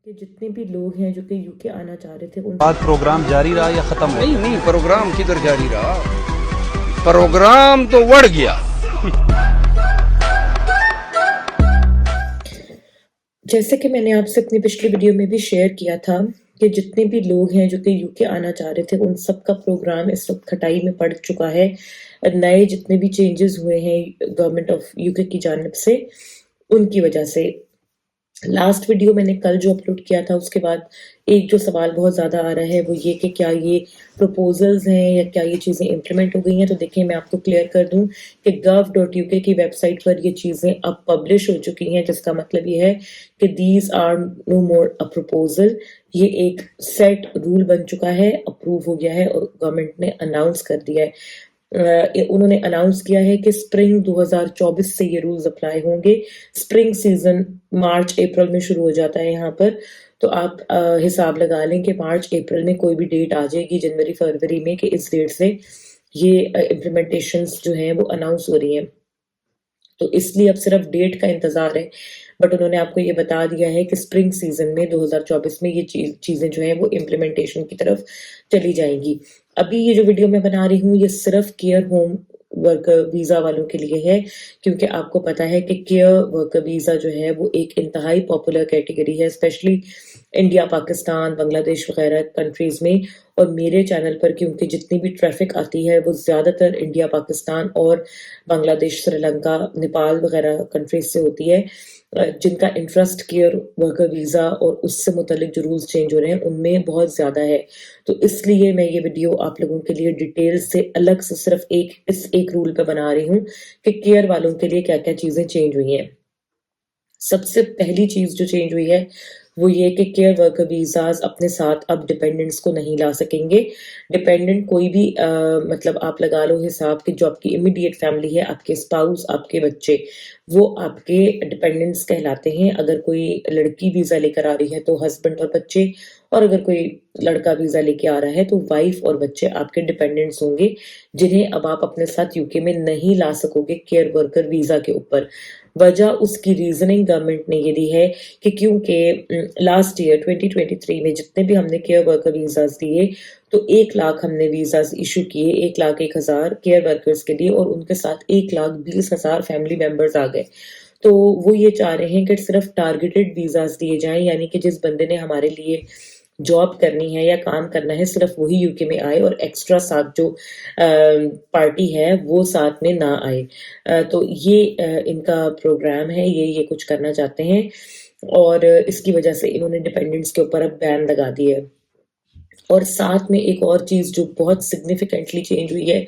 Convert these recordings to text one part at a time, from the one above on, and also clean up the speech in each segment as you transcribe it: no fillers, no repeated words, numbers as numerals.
कि जितने भी लोग हैं जो कि यूके आना चाह रहे थे उन बाद प्रोग्राम जारी रहा या खत्म हो नहीं नहीं, प्रोग्राम किधर जारी रहा, प्रोग्राम तो बढ़ गया। जैसे कि मैंने आपसे अपनी पिछली वीडियो में भी शेयर किया था कि जितने भी लोग हैं जो कि यूके आना चाह रहे थे उन सब का प्रोग्राम इस वक्त खटाई में पड़ चुका है। नए जितने भी चेंजेस हुए हैं गवर्नमेंट ऑफ यूके की जानिब से उनकी वजह से लास्ट वीडियो मैंने कल जो अपलोड किया था उसके बाद एक जो सवाल बहुत ज़्यादा आ रहा है वो ये कि क्या ये प्रपोजल्स हैं या क्या ये चीज़ें इम्प्लीमेंट हो गई हैं। तो देखिए मैं आपको क्लियर कर दूं कि gov.uk की वेबसाइट पर ये चीज़ें अब पब्लिश हो चुकी हैं, जिसका मतलब ये है कि these are no more a proposal. ये एक सेट रूल बन चुका है, अप्रूव हो गया है और गवर्नमेंट ने अनाउंस कर दिया है। उन्होंने अनाउंस किया है कि स्प्रिंग 2024 से ये रूल्स अप्लाई होंगे। स्प्रिंग सीजन मार्च अप्रैल में शुरू हो जाता है यहाँ पर, तो आप हिसाब लगा लें कि मार्च अप्रैल में कोई भी डेट आ जाएगी, जनवरी फरवरी में, कि इस डेट से ये इम्प्लीमेंटेशंस जो हैं वो अनाउंस हो रही हैं। तो इसलिए अब सिर्फ डेट का इंतजार है, बट उन्होंने आपको ये बता दिया है कि स्प्रिंग सीजन में 2024 में ये चीजें जो हैं वो इम्प्लीमेंटेशन की तरफ चली जाएंगी। अभी ये जो वीडियो मैं बना रही हूँ ये सिर्फ केयर होम वर्कर वीजा वालों के लिए है, क्योंकि आपको पता है कि केयर वर्कर वीजा जो है वो एक इंतहाई पॉपुलर कैटेगरी है, स्पेशली इंडिया, पाकिस्तान, बांग्लादेश वगैरह कंट्रीज में। और मेरे चैनल पर क्योंकि जितनी भी ट्रैफिक आती है वो ज़्यादातर इंडिया, पाकिस्तान और बांग्लादेश, श्रीलंका, नेपाल वगैरह कंट्रीज से होती है, जिनका इंटरेस्ट केयर वर्कर वीज़ा और उससे मुतलिक जो रूल्स चेंज हो रहे हैं उनमें बहुत ज़्यादा है। तो इसलिए मैं ये वीडियो आप लोगों के लिए डिटेल से अलग से सिर्फ इस एक रूल पे बना रही हूँ कि केयर वालों के लिए क्या क्या चीज़ें चेंज हुई हैं। सबसे पहली चीज़ जो चेंज हुई है वो ये कि केयर वर्कर वीज़ाज अपने साथ अब डिपेंडेंट्स को नहीं ला सकेंगे। डिपेंडेंट कोई भी मतलब आप लगा लो हिसाब कि जो आपकी इमीडिएट फैमिली है, आपके स्पाउस, आपके बच्चे, वो आपके डिपेंडेंट्स कहलाते हैं। अगर कोई लड़की वीज़ा लेकर आ रही है तो हस्बैंड और बच्चे, और अगर कोई लड़का वीज़ा लेके आ रहा है तो वाइफ और बच्चे आपके डिपेंडेंट्स होंगे, जिन्हें अब आप अपने साथ यूके में नहीं ला सकोगे केयर वर्कर वीज़ा के ऊपर। वजह उसकी रीजनिंग गवर्नमेंट ने ये दी है कि क्योंकि लास्ट ईयर 2023 में जितने भी हमने केयर वर्कर वीज़ाज दिए तो 1 लाख हमने वीज़ाज इशू किए, 1,01,000 केयर वर्कर्स के लिए, और उनके साथ 1,20,000 फैमिली मेंबर्स आ गए। तो वो ये चाह रहे हैं कि सिर्फ टारगेटेड वीज़ाज दिए जाएं, यानी कि जिस बंदे ने हमारे लिए जॉब करनी है या काम करना है सिर्फ वही यूके में आए और एक्स्ट्रा साथ जो पार्टी है वो साथ में ना आए। तो ये इनका प्रोग्राम है, ये कुछ करना चाहते हैं और इसकी वजह से इन्होंने डिपेंडेंट्स के ऊपर अब बैन लगा दिया है। और साथ में एक और चीज़ जो बहुत सिग्निफिकेंटली चेंज हुई है,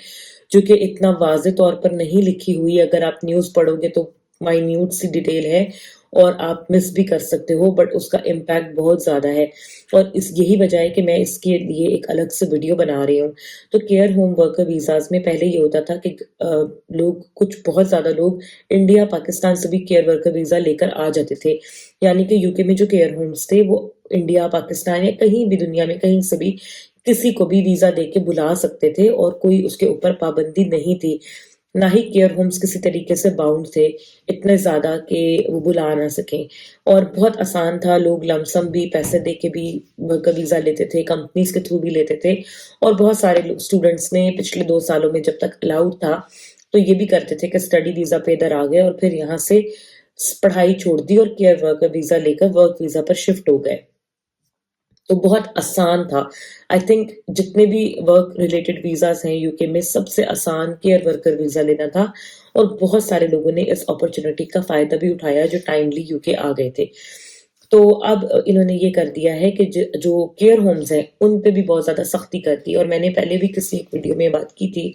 जो कि इतना वाज़ेह तौर पर नहीं लिखी हुई, अगर आप न्यूज़ पढ़ोगे तो माइन्यूट सी डिटेल है और आप मिस भी कर सकते हो, बट उसका इम्पैक्ट बहुत ज़्यादा है और यही वजह है कि मैं इसके लिए एक अलग से वीडियो बना रही हूँ। तो केयर होम वर्कर वीज़ाज में पहले ये होता था कि लोग, कुछ बहुत ज़्यादा लोग इंडिया, पाकिस्तान से भी केयर वर्कर वीज़ा लेकर आ जाते थे, यानी कि यूके में जो केयर होम्स थे वो इंडिया, पाकिस्तान या कहीं भी दुनिया में कहीं से भी किसी को भी वीज़ा देके बुला सकते थे और कोई उसके ऊपर पाबंदी नहीं थी। ना ही केयर होम्स किसी तरीके से बाउंड थे इतने ज़्यादा कि वो बुला ना सकें, और बहुत आसान था, लोग लमसम भी पैसे दे के भी वर्कर वीज़ा लेते थे, कंपनीज के थ्रू भी लेते थे। और बहुत सारे स्टूडेंट्स ने पिछले 2 सालों में जब तक अलाउड था तो ये भी करते थे कि स्टडी वीज़ा पे इधर आ गए और फिर यहाँ से पढ़ाई छोड़ दी और केयर वर्कर वीज़ा लेकर वर्क वीज़ा पर शिफ्ट हो गए। तो बहुत आसान था। आई थिंक जितने भी वर्क रिलेटेड वीज़ाज़ हैं यूके में सबसे आसान केयर वर्कर वीज़ा लेना था और बहुत सारे लोगों ने इस अपॉर्चुनिटी का फ़ायदा भी उठाया जो टाइमली यूके आ गए थे। तो अब इन्होंने ये कर दिया है कि जो केयर होम्स हैं उन पे भी बहुत ज़्यादा सख्ती कर दी, और मैंने पहले भी किसी एक वीडियो में बात की थी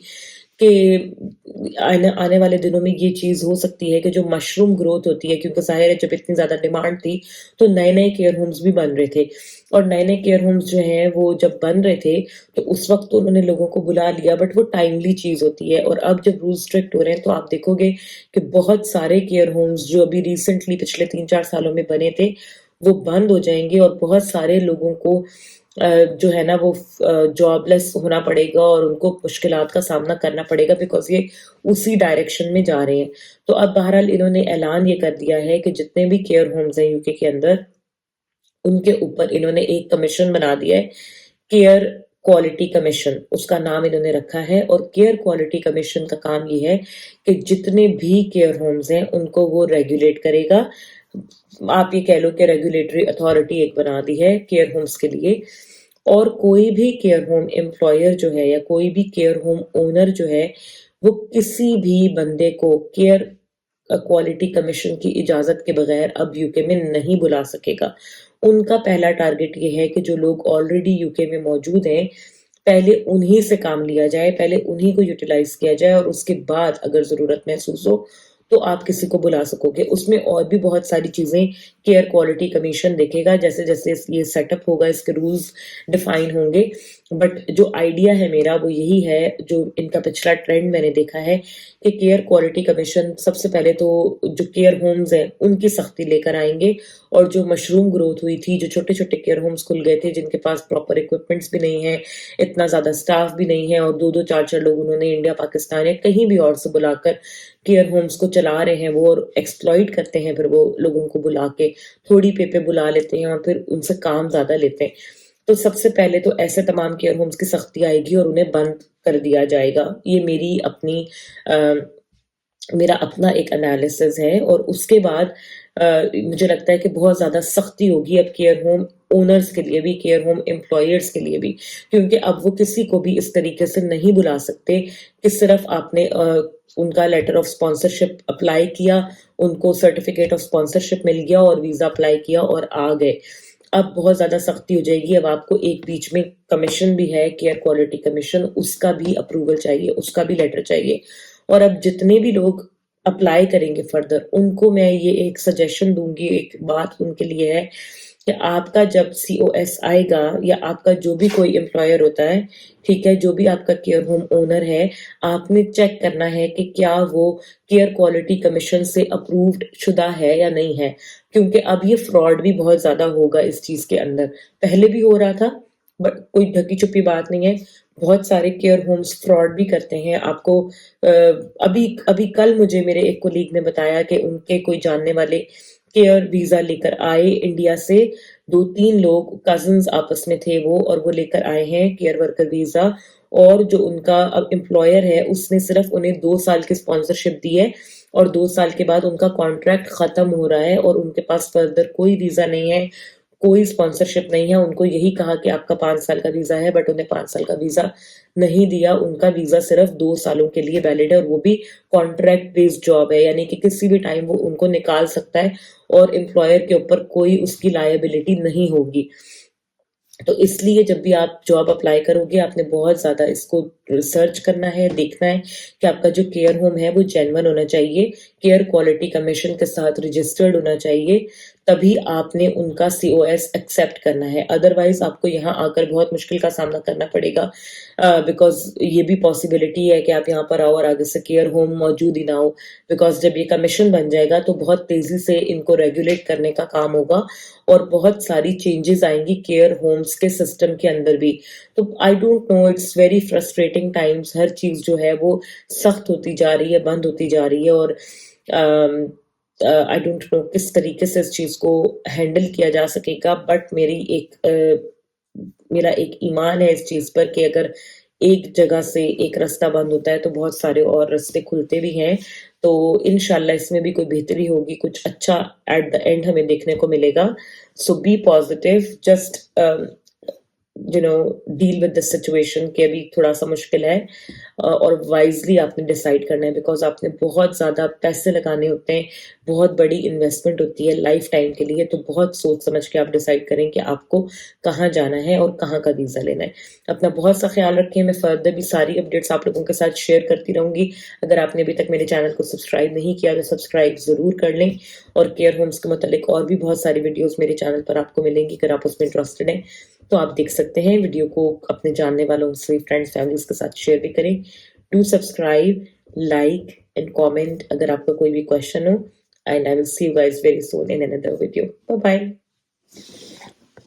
कि आने वाले दिनों में ये चीज़ हो सकती है कि जो मशरूम ग्रोथ होती है, क्योंकि ज़ाहिर है जब इतनी ज़्यादा डिमांड थी तो नए-नए केयर होम्स भी बन रहे थे, और नए-नए केयर होम्स जो हैं वो जब बन रहे थे तो उस वक्त तो उन्होंने लोगों को बुला लिया, बट वो टाइमली चीज़ होती है। और अब जब रूल स्ट्रिक्ट हो रहे हैं तो आप देखोगे कि बहुत सारे केयर होम्स जो अभी रिसेंटली पिछले 3-4 सालों में बने थे वो बंद हो जाएंगे और बहुत सारे लोगों को जो है ना वो जॉबलेस होना पड़ेगा और उनको मुश्किलात का सामना करना पड़ेगा, बिकॉज ये उसी डायरेक्शन में जा रहे हैं। तो अब बहरहाल इन्होंने ऐलान ये कर दिया है कि जितने भी केयर होम्स हैं यूके के अंदर उनके ऊपर इन्होंने एक कमीशन बना दिया है, केयर क्वालिटी कमीशन, उसका नाम इन्होंने रखा है। और केयर क्वालिटी कमीशन का काम ये है कि जितने भी केयर होम्स हैं उनको वो रेगुलेट करेगा। आप ये कह लो कि रेगुलेटरी अथॉरिटी एक बना दी है केयर होम्स के लिए। और कोई भी केयर होम एम्प्लॉयर जो है या कोई भी केयर होम ओनर जो है, वो किसी भी बंदे को केयर क्वालिटी कमीशन की इजाजत के बगैर अब यूके में नहीं बुला सकेगा। उनका पहला टारगेट ये है कि जो लोग ऑलरेडी यूके में मौजूद हैं, पहले उन्हीं से काम लिया जाए, पहले उन्हीं को यूटिलाइज किया जाए और उसके बाद अगर जरूरत महसूस हो तो आप किसी को बुला सकोगे। उसमें और भी बहुत सारी चीजें केयर क्वालिटी कमीशन देखेगा, जैसे जैसे ये सेटअप होगा इसके रूल्स डिफाइन होंगे। बट जो आइडिया है मेरा वो यही है, जो इनका पिछला ट्रेंड मैंने देखा है कि केयर क्वालिटी कमीशन सबसे पहले तो जो केयर होम्स हैं उनकी सख्ती लेकर आएंगे। और जो मशरूम ग्रोथ हुई थी, जो छोटे छोटे केयर होम्स खुल गए थे जिनके पास प्रॉपर इक्विपमेंट्स भी नहीं है, इतना ज्यादा स्टाफ भी नहीं है, और दो दो चार चार लोग उन्होंने इंडिया पाकिस्तान या कहीं भी और से बुलाकर केयर होम्स को चला रहे हैं वो, और एक्सप्लॉइट करते हैं फिर वो लोगों को बुला के, थोड़ी पे बुला लेते हैं और फिर उनसे काम ज्यादा लेते हैं। तो सबसे पहले तो ऐसे तमाम केयर होम्स की सख्ती आएगी और उन्हें बंद कर दिया जाएगा। ये मेरा अपना एक एनालिसिस है। और उसके बाद मुझे लगता है कि बहुत ज्यादा सख्ती होगी अब केयर होम ओनर्स के लिए भी, केयर होम एम्प्लॉयर्स के लिए भी, क्योंकि अब वो किसी को भी इस तरीके से नहीं बुला सकते कि सिर्फ आपने उनका लेटर ऑफ स्पॉन्सरशिप अप्लाई किया, उनको सर्टिफिकेट ऑफ स्पॉन्सरशिप मिल गया और वीजा अप्लाई किया और आ गए। अब बहुत ज्यादा सख्ती हो जाएगी। अब आपको एक बीच में कमीशन भी है, केयर क्वालिटी कमीशन, उसका भी अप्रूवल चाहिए, उसका भी लेटर चाहिए। और अब जितने भी लोग अप्लाई करेंगे फर्दर, उनको मैं ये एक सजेशन दूंगी, एक बात उनके लिए है कि आपका जब COS आएगा या आपका जो भी कोई एम्प्लॉयर होता है, ठीक है, जो भी आपका केयर होम ओनर है, आपने चेक करना है कि क्या वो केयर क्वालिटी कमीशन से अप्रूव्ड शुदा है या नहीं है। क्योंकि अब ये फ्रॉड भी बहुत ज्यादा होगा इस चीज के अंदर, पहले भी हो रहा था, बट कोई ढकी छुपी बात नहीं है। बहुत सारे केयर होम्स फ्रॉड भी करते हैं। आपको अभी अभी कल मुझे मेरे एक कोलीग ने बताया कि उनके कोई जानने वाले केयर वीजा लेकर आए इंडिया से, 2-3 लोग कजिन्स आपस में थे वो, और वो लेकर आए हैं केयर वर्कर वीजा। और जो उनका अब एम्प्लॉयर है उसने सिर्फ उन्हें 2 साल की स्पॉन्सरशिप दी है, और 2 साल के बाद उनका कॉन्ट्रैक्ट खत्म हो रहा है और उनके पास फर्दर कोई वीजा नहीं है, कोई स्पॉन्सरशिप नहीं है। उनको यही कहा कि आपका 5 साल का वीजा है, बट उन्हें 5 साल का वीजा नहीं दिया। उनका वीजा सिर्फ 2 सालों के लिए वैलिड है, और वो भी कॉन्ट्रैक्ट बेस्ड जॉब है, यानी कि किसी भी टाइम वो उनको निकाल सकता है और एम्प्लॉयर के ऊपर कोई उसकी लायबिलिटी नहीं होगी। तो इसलिए जब भी आप जॉब अप्लाई करोगे, आपने बहुत ज्यादा इसको रिसर्च करना है, देखना है कि आपका जो केयर होम है वो जेन्युइन होना चाहिए, केयर क्वालिटी कमीशन के साथ रजिस्टर्ड होना चाहिए, तभी आपने उनका COS एक्सेप्ट करना है। अदरवाइज आपको यहाँ आकर बहुत मुश्किल का सामना करना पड़ेगा, बिकॉज ये भी पॉसिबिलिटी है कि आप यहाँ पर आओ और आगे से केयर होम मौजूद ही ना हो। बिकॉज जब ये कमीशन बन जाएगा तो बहुत तेजी से इनको रेगुलेट करने का काम होगा और बहुत सारी चेंजेस आएंगी केयर होम्स के सिस्टम के अंदर भी। तो I don't know, it's very frustrating times. हर चीज जो है वो सख्त होती जा रही है, बंद होती जा रही है, और आई डोंट नो किस तरीके से इस चीज को हैंडल किया जा सकेगा। बट मेरा एक ईमान है इस चीज पर कि अगर एक जगह से एक रास्ता बंद होता है तो बहुत सारे और रास्ते खुलते भी हैं। तो इंशाल्लाह इसमें भी कोई बेहतरी होगी, कुछ अच्छा एट द एंड हमें देखने को मिलेगा। So be positive, just deal with the situation कि अभी थोड़ा सा मुश्किल है, और वाइजली आपने डिसाइड करना है, बिकॉज आपने बहुत ज्यादा पैसे लगाने होते हैं, बहुत बड़ी इन्वेस्टमेंट होती है लाइफ टाइम के लिए। तो बहुत सोच समझ के आप डिसाइड करें कि आपको कहाँ जाना है और कहाँ का वीजा लेना है। अपना बहुत सा ख्याल रखें। मैं फर्दर भी सारी अपडेट्स आप लोगों के साथ शेयर करती रहूंगी। अगर आपने अभी तक मेरे चैनल को सब्सक्राइब नहीं किया तो सब्सक्राइब जरूर कर लें, और केयर होम्स के मतलब और भी बहुत सारी वीडियोस मेरे चैनल पर आपको मिलेंगी। अगर आप उसमें इंटरेस्टेड हैं तो आप देख सकते हैं। वीडियो को अपने जानने वालों से, फ्रेंड्स, फैमिलीज के साथ शेयर भी करें। Do subscribe, like and comment अगर आपका कोई भी क्वेश्चन हो, and I will see you guys very soon in another video. Bye bye.